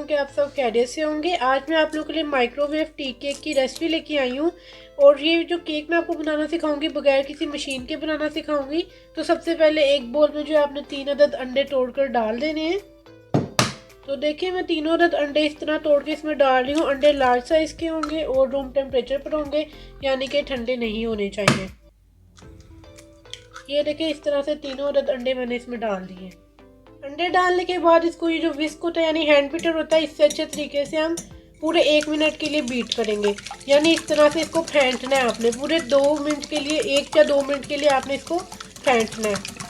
हूँ कि आप सब खैरियत से होंगे। आज मैं आप लोगों के लिए माइक्रोवेव टी केक की रेसिपी लेके आई हूँ और ये जो केक मैं आपको बनाना सिखाऊंगी बगैर किसी मशीन के बनाना सिखाऊंगी। तो सबसे पहले एक बोल में जो आपने 3 अदद अंडे तोड़कर डाल देने हैं। तो देखिए मैं तीनों अदद अंडे इस तरह तोड़ के इसमें डाल रही हूँ। अंडे लार्ज साइज़ के होंगे और रूम टेम्परेचर पर होंगे, यानी कि ठंडे नहीं होने चाहिए। ये देखिए इस तरह से तीनों अदद अंडे मैंने इसमें डाल दिए। अंडे डालने के बाद इसको ये जो विस्क होता है यानी हैंड बीटर होता है, इससे अच्छे तरीके से हम पूरे 1 मिनट के लिए बीट करेंगे। यानी इस तरह से इसको फेंटना है आपने पूरे 2 मिनट के लिए, 1 या 2 मिनट के लिए आपने इसको फेंटना है।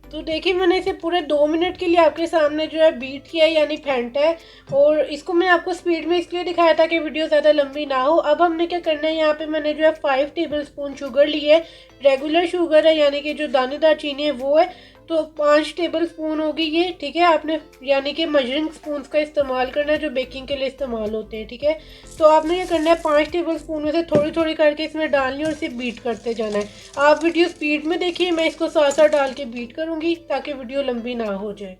तो देखिए मैंने इसे पूरे 2 मिनट के लिए आपके सामने जो है बीट किया है यानी फेंटा है। और इसको मैंने आपको स्पीड में इसलिए दिखाया था कि वीडियो ज़्यादा लंबी ना हो। अब हमने क्या करना है, यहाँ पे मैंने जो है 5 टेबल स्पून शुगर ली है। रेगुलर शुगर है यानी कि जो दानेदार चीनी है वो है। तो 5 टेबल स्पून होगी ये, ठीक है। आपने यानी कि मेजरिंग स्पून का इस्तेमाल करना है जो बेकिंग के लिए इस्तेमाल होते हैं, ठीक है। तो आपने ये करना है 5 टेबल स्पून में से थोड़ी थोड़ी करके इसमें डालनी है और इसे बीट करते जाना है। आप वीडियो स्पीड में देखिए, मैं इसको साथ साथ डाल के बीट करूंगी ताकि वीडियो लंबी ना हो जाए।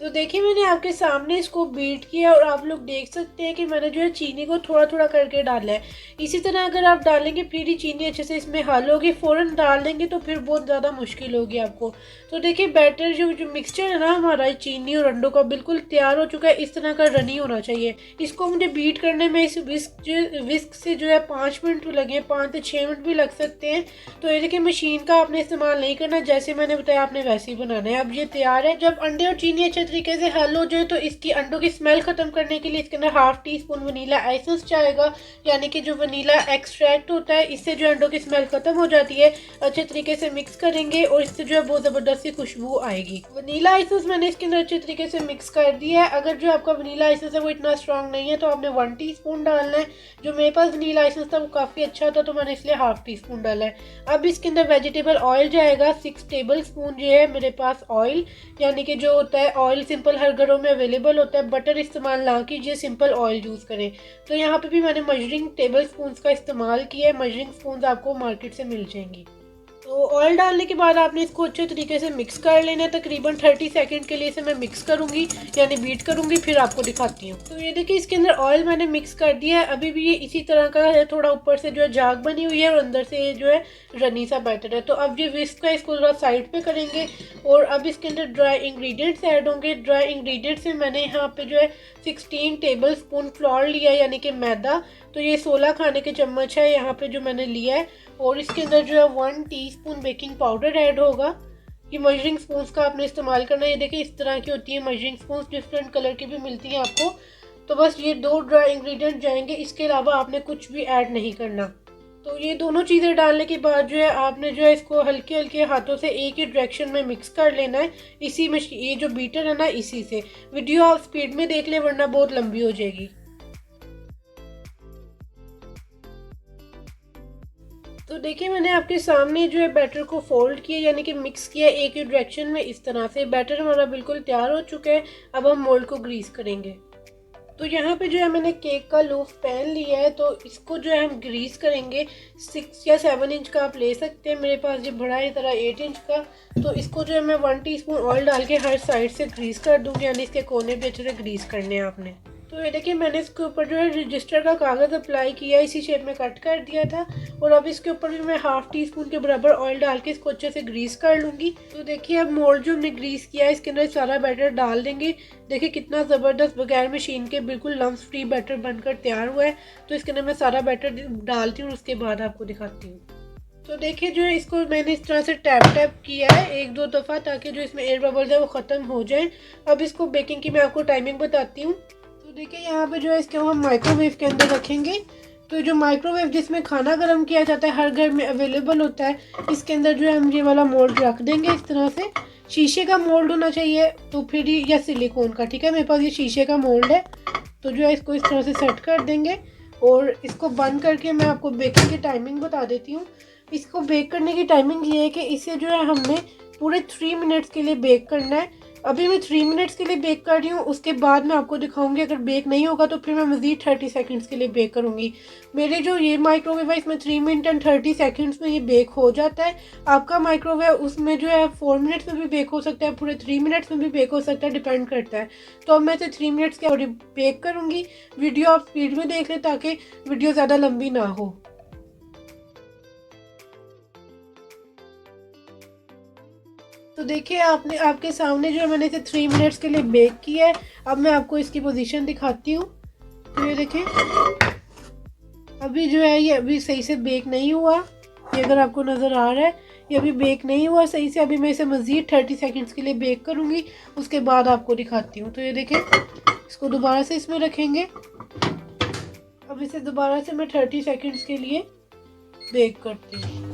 तो देखिए मैंने आपके सामने इसको बीट किया और आप लोग देख सकते हैं कि मैंने जो है चीनी को थोड़ा थोड़ा करके डाला है। इसी तरह अगर आप डालेंगे फिर ही चीनी अच्छे से इसमें हल होगी, फ़ौरन डाल देंगे तो फिर बहुत ज़्यादा मुश्किल होगी आपको। तो देखिए बैटर जो मिक्सचर है ना हमारा चीनी और अंडों का बिल्कुल तैयार हो चुका है। इस तरह का रनी होना चाहिए। इसको मुझे बीट करने में इस विस्क से जो है 5 मिनट लगे, 5 से 6 मिनट भी लग सकते हैं। तो ये देखिए मशीन का आपने इस्तेमाल नहीं करना, जैसे मैंने बताया आपने वैसे ही बनाना है। अब ये तैयार है। जब अंडे और चीनी अच्छे तरीके से हल हो जाए तो इसकी अंडों की स्मेल खत्म करने के लिए इसके अंदर ½ टीस्पून वनीला एसेंस जाएगा, यानी कि जो वनीला एक्सट्रैक्ट होता है। इससे जो अंडों की स्मेल खत्म हो जाती है। अच्छे तरीके से मिक्स करेंगे और इससे जो है बहुत ज़बरदस्त सी खुशबू आएगी। वनीला एसेंस मैंने इसके अंदर अच्छे तरीके से मिक्स कर दिया है। अगर जो आपका वनीला एसेंस है वो इतना स्ट्रॉन्ग नहीं है तो आपने 1 टीस्पून डालना है। जो मेरे पास वनीला एसेंस था वो काफ़ी अच्छा था तो मैंने इसलिए ½ टीस्पून डाला है। अब इसके अंदर वेजिटेबल ऑयल जाएगा 6 टेबल स्पून जो है मेरे पास ऑयल, यानी कि जो होता है ऑयल सिंपल हर घरों में अवेलेबल होता है। बटर इस्तेमाल ना कीजिए, सिंपल ऑयल यूज़ करें। तो यहाँ पे भी मैंने मेजरिंग टेबल स्पून का इस्तेमाल किया है। मेजरिंग स्पून आपको मार्केट से मिल जाएंगी। तो ऑयल डालने के बाद आपने इसको अच्छे तरीके से मिक्स कर लेना है। तकरीबन 30 सेकंड के लिए इसे मैं मिक्स करूंगी यानी बीट करूंगी, फिर आपको दिखाती हूँ। तो ये देखिए इसके अंदर ऑयल मैंने मिक्स कर दिया है। अभी भी ये इसी तरह का है, थोड़ा ऊपर से जो है झाग बनी हुई है और अंदर से ये जो है रनी सा बैटर है। तो अब ये विस्क है इसको थोड़ा साइड पे करेंगे और अब इसके अंदर ड्राई इंग्रेडिएंट्स ऐड होंगे। ड्राई इंग्रेडिएंट्स में मैंने यहाँ पे जो है 16 टेबल स्पून फ्लोर लिया है यानी कि मैदा। तो ये 16 खाने के चम्मच है यहाँ पे जो मैंने लिया है। और इसके अंदर जो है 1 टीस्पून बेकिंग पाउडर ऐड होगा। ये मेजरिंग स्पून का आपने इस्तेमाल करना है। ये देखिए इस तरह की होती है मेजरिंग स्पून, डिफरेंट कलर की भी मिलती हैं आपको। तो बस ये 2 ड्राई इंग्रेडिएंट जाएंगे, इसके अलावा आपने कुछ भी ऐड नहीं करना। तो ये दोनों चीज़ें डालने के बाद जो है आपने जो है इसको हल्के हल्के हाथों से एक ही डायरेक्शन में मिक्स कर लेना है। इसी में ये जो बीटर है ना इसी से। वीडियो आप स्पीड में देख ले वरना बहुत लंबी हो जाएगी। तो देखिए मैंने आपके सामने जो है बैटर को फोल्ड किया यानी कि मिक्स किया एक ही डायरेक्शन में। इस तरह से बैटर हमारा बिल्कुल तैयार हो चुका है। अब हम मोल्ड को ग्रीस करेंगे। तो यहाँ पे जो है मैंने केक का लूफ पैन लिया है, तो इसको जो है हम ग्रीस करेंगे। 6 या 7 इंच का आप ले सकते हैं, मेरे पास ये बड़ा है तरह 8 इंच का। तो इसको जो है मैं 1 टीस्पून ऑयल डाल के हर साइड से ग्रीस कर दूँगी, यानी इसके कोने भी अच्छे से ग्रीस करने हैं आपने। तो ये देखिए मैंने इसके ऊपर जो है रजिस्टर का कागज़ अप्लाई किया, इसी शेप में कट कर दिया था। और अब इसके ऊपर भी मैं ½ टीस्पून के बराबर ऑयल डाल के इसको अच्छे से ग्रीस कर लूँगी। तो देखिए अब मोल्ड जो हमने ग्रीस किया है इसके अंदर सारा बैटर डाल देंगे। देखिए कितना ज़बरदस्त बगैर मशीन के बिल्कुल लम्स फ्री बैटर बनकर तैयार हुआ है। तो इसके अंदर मैं सारा बैटर डालती हूँ, उसके बाद आपको दिखाती हूँ। तो देखिए जो है इसको मैंने इस तरह से टैप टैप किया है 1-2 दफ़ा, ताकि जो इसमें एयर बबल्स है वो ख़त्म हो जाए। अब इसको बेकिंग की मैं आपको टाइमिंग बताती हूँ। तो देखिए यहाँ पे जो है इसको हम माइक्रोवेव के अंदर रखेंगे। तो जो माइक्रोवेव जिसमें खाना गर्म किया जाता है हर घर में अवेलेबल होता है, इसके अंदर जो है हम ये वाला मोल्ड रख देंगे इस तरह से। शीशे का मोल्ड होना चाहिए तो फिर ही, या सिलिकॉन का, ठीक है। मेरे पास ये शीशे का मोल्ड है। तो जो है इसको इस तरह से सेट कर देंगे और इसको बंद करके मैं आपको बेकिंग की टाइमिंग बता देती हूँ। इसको बेक करने की टाइमिंग ये है कि इसे जो है हमने पूरे 3 मिनट्स के लिए बेक करना है। अभी मैं 3 मिनट्स के लिए बेक कर रही हूँ, उसके बाद मैं आपको दिखाऊंगी। अगर बेक नहीं होगा तो फिर मैं मज़ीद 30 सेकंड्स के लिए बेक करूँगी। मेरे जो ये माइक्रोवेव है इसमें 3 मिनट एंड 30 सेकंड्स में ये बेक हो जाता है। आपका माइक्रोवेव उसमें जो है 4 मिनट्स में भी बेक हो सकता है, पूरे 3 मिनट्स में भी बेक हो सकता है, डिपेंड करता है। तो अब मैं इसे 3 मिनट्स के और बेक करूँगी। वीडियो आप स्पीड में देख लें ताकि वीडियो ज़्यादा लंबी ना हो। तो देखिए आपने आपके सामने जो है मैंने इसे 3 मिनट्स के लिए बेक किया है। अब मैं आपको इसकी पोजीशन दिखाती हूँ। तो ये देखें अभी जो है ये अभी सही से बेक नहीं हुआ। ये अगर आपको नज़र आ रहा है ये अभी बेक नहीं हुआ सही से। अभी मैं इसे मज़ीद 30 सेकंड्स के लिए बेक करूँगी, उसके बाद आपको दिखाती हूँ। तो ये देखें इसको दोबारा से इसमें रखेंगे। अब इसे दोबारा से मैं 30 सेकंड्स के लिए बेक करती हूँ।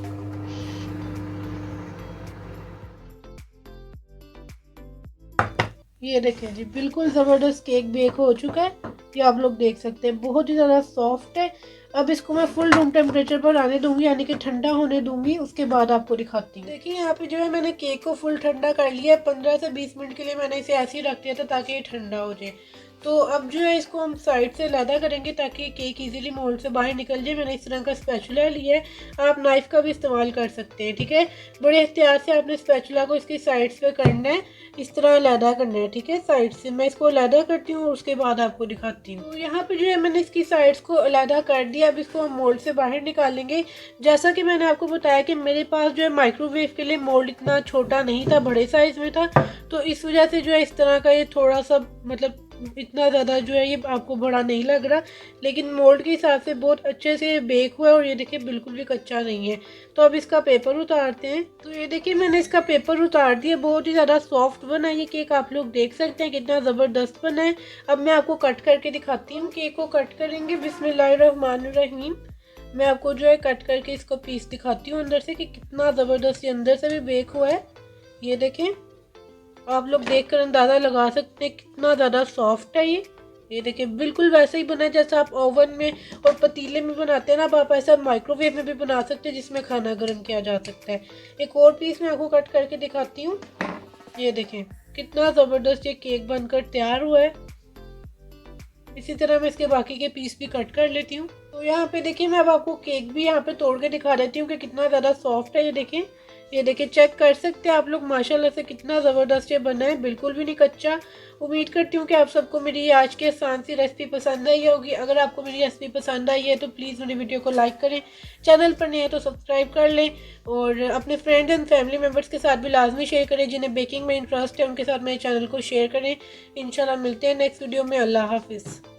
ये देखें जी बिल्कुल ज़बरदस्त केक बेक हो चुका है। ये आप लोग देख सकते हैं बहुत ही ज़्यादा सॉफ्ट है। अब इसको मैं फुल रूम टेम्परेचर पर आने दूंगी, यानी कि ठंडा होने दूंगी, उसके बाद आपको दिखाती हूँ। देखिए यहाँ पे जो है मैंने केक को फुल ठंडा कर लिया है। 15 से 20 मिनट के लिए मैंने इसे ऐसे ही रख दिया था ताकि ये ठंडा हो जाए। तो अब जो है इसको हम साइड से लैदा करेंगे ताकि केक इजीली मोल्ड से बाहर निकल जाए। मैंने इस तरह का स्पैचुला लिया है, आप नाइफ का भी इस्तेमाल कर सकते हैं। ठीक है, बड़े एहतियात से आपने स्पैचुला को इसकी साइड्स पे करना है, इस तरह लैदा करना है। ठीक है, साइड से मैं इसको लैदा करती हूँ और उसके बाद आपको दिखाती हूँ। तो यहाँ पे जो है मैंने इसकी साइड्स को लैदा कर दिया। अब इसको हम मोल्ड से बाहर निकालेंगे। जैसा कि मैंने आपको बताया कि मेरे पास जो है माइक्रोवेव के लिए मोल्ड इतना छोटा नहीं था, बड़े साइज में था, तो इस वजह से जो है इस तरह का ये थोड़ा सा मतलब इतना ज़्यादा जो है ये आपको बड़ा नहीं लग रहा, लेकिन मोल्ड के हिसाब से बहुत अच्छे से बेक हुआ है और ये देखिए बिल्कुल भी कच्चा नहीं है। तो अब इसका पेपर उतारते हैं। तो ये देखिए मैंने इसका पेपर उतार दिया। बहुत ही ज़्यादा सॉफ्ट बना है ये केक, आप लोग देख सकते हैं कितना ज़बरदस्त बना है। अब मैं आपको कट करके दिखाती हूँ। केक को कट करेंगे। बिस्मिल्लाहिर्रहमानिर्रहीम। मैं आपको जो है कट करके इसको पीस दिखाती हूँ अंदर से कि कितना ज़बरदस्त ये अंदर से भी बेक हुआ है। ये देखें, आप लोग देखकर अंदाज़ा लगा सकते हैं कितना ज़्यादा सॉफ्ट है ये देखिए बिल्कुल वैसे ही बना है जैसा आप ओवन में और पतीले में बनाते हैं ना, अब आप ऐसा माइक्रोवेव में भी बना सकते हैं जिसमें खाना गर्म किया जा सकता है। एक और पीस मैं आपको कट करके दिखाती हूँ। ये देखें कितना ज़बरदस्त ये केक बनकर तैयार हुआ है। इसी तरह मैं इसके बाकी के पीस भी कट कर लेती हूँ। तो यहाँ पे देखिए मैं अब आपको केक भी यहाँ पे तोड़ के दिखा देती हूँ कि कितना ज़्यादा सॉफ्ट है। ये देखिए चेक कर सकते हैं आप लोग माशाल्लाह से कितना ज़बरदस्त ये बना है, बिल्कुल भी नहीं कच्चा। उम्मीद करती हूँ कि आप सबको मेरी आज की आसान सी रेसिपी पसंद आई होगी। अगर आपको मेरी रेसिपी पसंद आई है तो प्लीज़ मेरी वीडियो को लाइक करें, चैनल पर नए हैं तो सब्सक्राइब कर लें और अपने फ्रेंड्स एंड फैमिली मेम्बर्स के साथ भी लाजमी शेयर करें। जिन्हें बेकिंग में इंटरेस्ट है उनके साथ मेरे चैनल को शेयर करें। इंशाल्लाह मिलते हैं नेक्स्ट वीडियो में। अल्लाह हाफिज़।